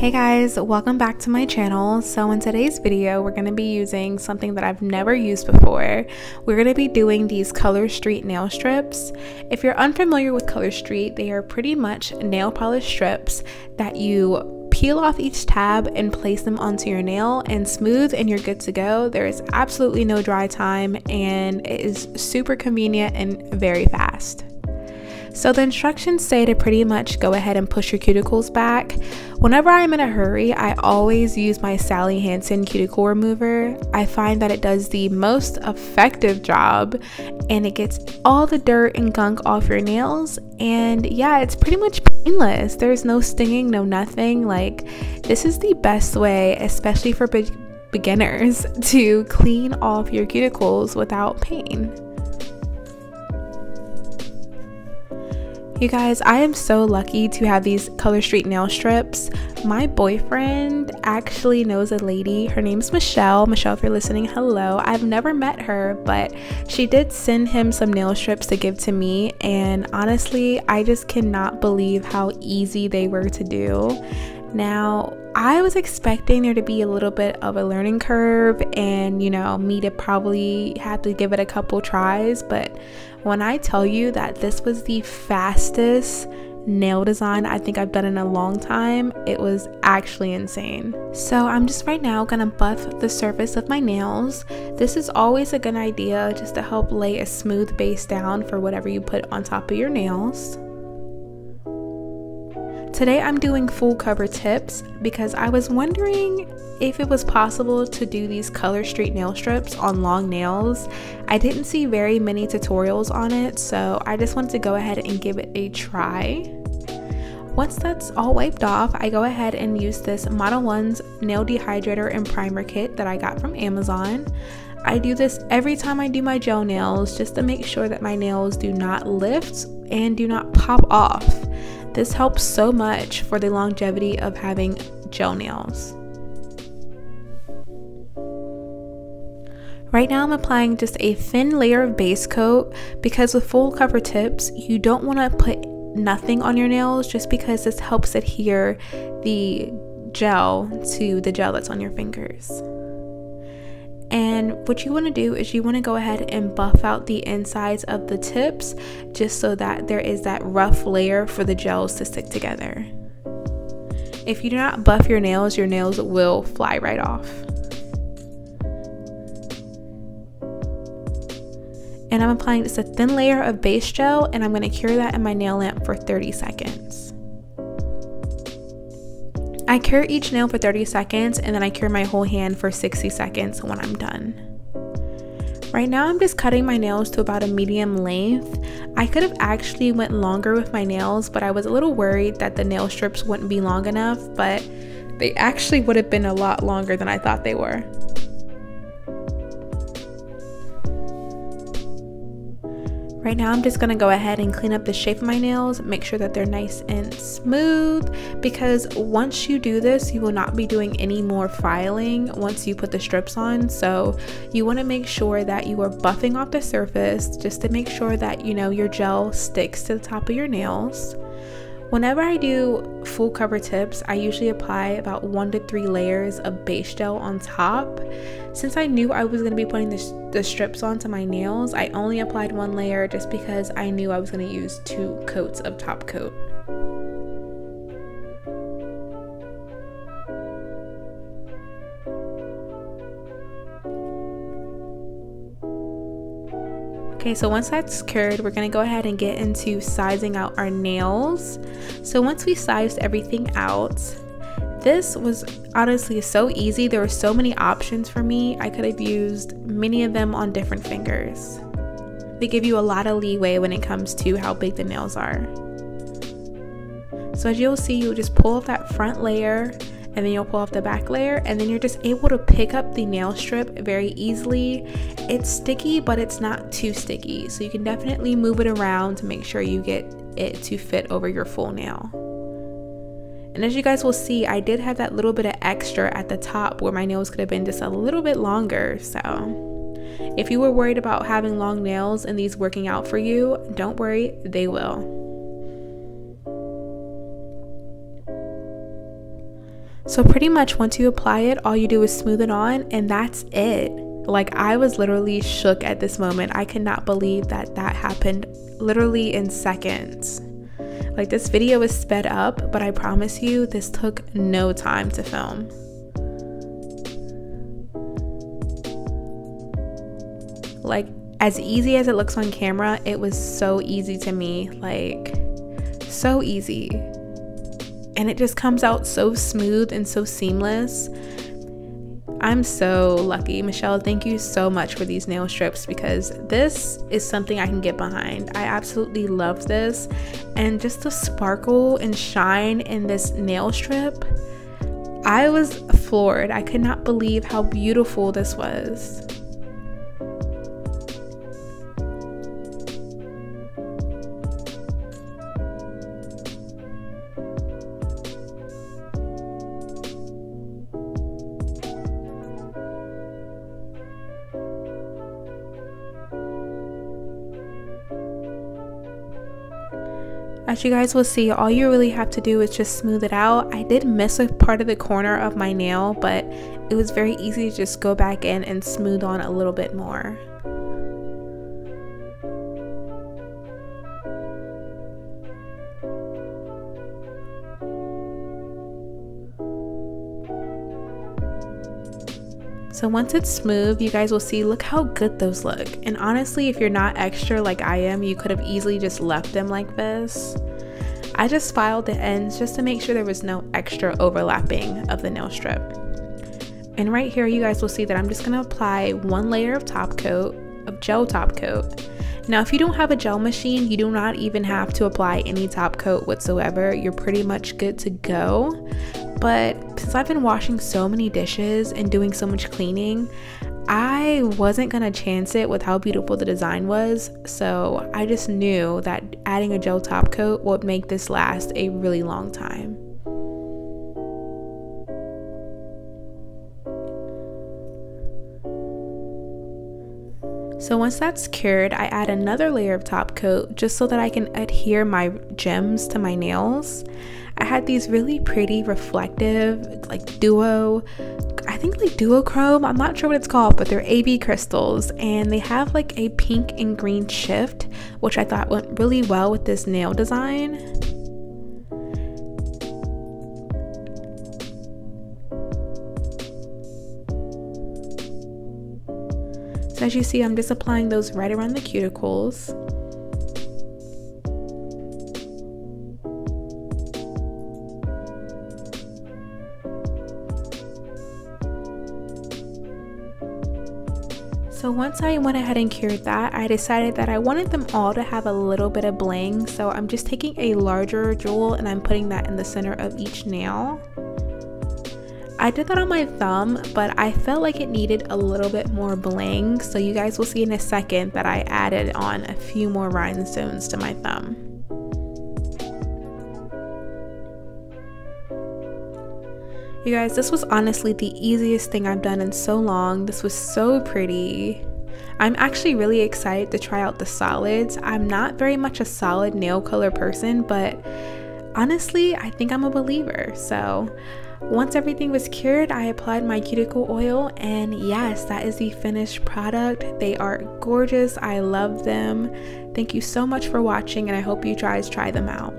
Hey guys, welcome back to my channel. So in today's video, we're going to be using something that I've never used before. We're going to be doing these Color Street nail strips. If you're unfamiliar with Color Street, they are pretty much nail polish strips that you peel off each tab and place them onto your nail and smooth, and you're good to go. There is absolutely no dry time and it is super convenient and very fast. So the instructions say to pretty much go ahead and push your cuticles back. Whenever I'm in a hurry, I always use my Sally Hansen cuticle remover. I find that it does the most effective job and it gets all the dirt and gunk off your nails. And yeah, it's pretty much painless. There's no stinging, no nothing. Like, this is the best way, especially for beginners, to clean off your cuticles without pain. You guys, I am so lucky to have these Color Street nail strips. My boyfriend actually knows a lady. Her name's Michelle. Michelle, if you're listening, hello. I've never met her, but she did send him some nail strips to give to me. And honestly, I just cannot believe how easy they were to do. Now, I was expecting there to be a little bit of a learning curve and, you know, me to probably have to give it a couple tries, but when I tell you that this was the fastest nail design I think I've done in a long time, it was actually insane. So I'm just right now gonna buff the surface of my nails. This is always a good idea just to help lay a smooth base down for whatever you put on top of your nails. Today I'm doing full cover tips because I was wondering if it was possible to do these Color Street nail strips on long nails. I didn't see very many tutorials on it, so I just wanted to go ahead and give it a try. Once that's all wiped off, I go ahead and use this Model 1's nail dehydrator and primer kit that I got from Amazon. I do this every time I do my gel nails just to make sure that my nails do not lift and do not pop off. This helps so much for the longevity of having gel nails. Right now I'm applying just a thin layer of base coat because with full cover tips, you don't want to put nothing on your nails just because this helps adhere the gel to the gel that's on your fingers. And what you want to do is you want to go ahead and buff out the insides of the tips just so that there is that rough layer for the gels to stick together. If you do not buff your nails will fly right off. And I'm applying just a thin layer of base gel and I'm going to cure that in my nail lamp for 30 seconds. I cure each nail for 30 seconds and then I cure my whole hand for 60 seconds when I'm done. Right now I'm just cutting my nails to about a medium length. I could have actually went longer with my nails, but I was a little worried that the nail strips wouldn't be long enough, but they actually would have been a lot longer than I thought they were. Right now I'm just going to go ahead and clean up the shape of my nails, make sure that they're nice and smooth, because once you do this you will not be doing any more filing once you put the strips on. So you want to make sure that you are buffing off the surface just to make sure that, you know, your gel sticks to the top of your nails. Whenever I do full cover tips, I usually apply about 1 to 3 layers of base gel on top. Since I knew I was going to be putting the strips onto my nails, I only applied 1 layer just because I knew I was going to use 2 coats of top coat. Okay, so once that's cured, we're gonna go ahead and get into sizing out our nails. So once we sized everything out, this was honestly so easy. There were so many options for me. I could have used many of them on different fingers. They give you a lot of leeway when it comes to how big the nails are. So as you'll see, you'll just pull off that front layer and then you'll pull off the back layer and then you're just able to pick up the nail strip very easily. It's sticky, but it's not too sticky, so you can definitely move it around to make sure you get it to fit over your full nail. And as you guys will see, I did have that little bit of extra at the top where my nails could have been just a little bit longer. So if you were worried about having long nails and these working out for you, don't worry, they will. So pretty much once you apply it, all you do is smooth it on, and that's it. Like, I was literally shook at this moment. I could not believe that that happened literally in seconds. Like, this video is sped up, but I promise you this took no time to film. Like, as easy as it looks on camera, it was so easy to me, like so easy. And it just comes out so smooth and so seamless. I'm so lucky. Michelle, thank you so much for these nail strips, because this is something I can get behind. I absolutely love this. And just the sparkle and shine in this nail strip, I was floored. I could not believe how beautiful this was. As you guys will see, all you really have to do is just smooth it out. I did miss a part of the corner of my nail, but it was very easy to just go back in and smooth on a little bit more. So once it's smooth, you guys will see, look how good those look. And honestly, if you're not extra like I am, you could have easily just left them like this. I just filed the ends just to make sure there was no extra overlapping of the nail strip. And right here, you guys will see that I'm just gonna apply one layer of top coat, of gel top coat. Now, if you don't have a gel machine, you do not even have to apply any top coat whatsoever. You're pretty much good to go. But since I've been washing so many dishes and doing so much cleaning, I wasn't gonna chance it with how beautiful the design was. So I just knew that adding a gel top coat would make this last a really long time. So once that's cured, I add another layer of top coat just so that I can adhere my gems to my nails. I had these really pretty reflective, like duochrome, I'm not sure what it's called, but they're AB crystals, and they have like a pink and green shift, which I thought went really well with this nail design. So as you see, I'm just applying those right around the cuticles. So once I went ahead and cured that, I decided that I wanted them all to have a little bit of bling. So I'm just taking a larger jewel and I'm putting that in the center of each nail. I did that on my thumb, but I felt like it needed a little bit more bling. So you guys will see in a second that I added on a few more rhinestones to my thumb. You guys, this was honestly the easiest thing I've done in so long. This was so pretty. I'm actually really excited to try out the solids. I'm not very much a solid nail color person, but honestly, I think I'm a believer. So once everything was cured, I applied my cuticle oil, and yes, that is the finished product. They are gorgeous. I love them. Thank you so much for watching, and I hope you guys try them out.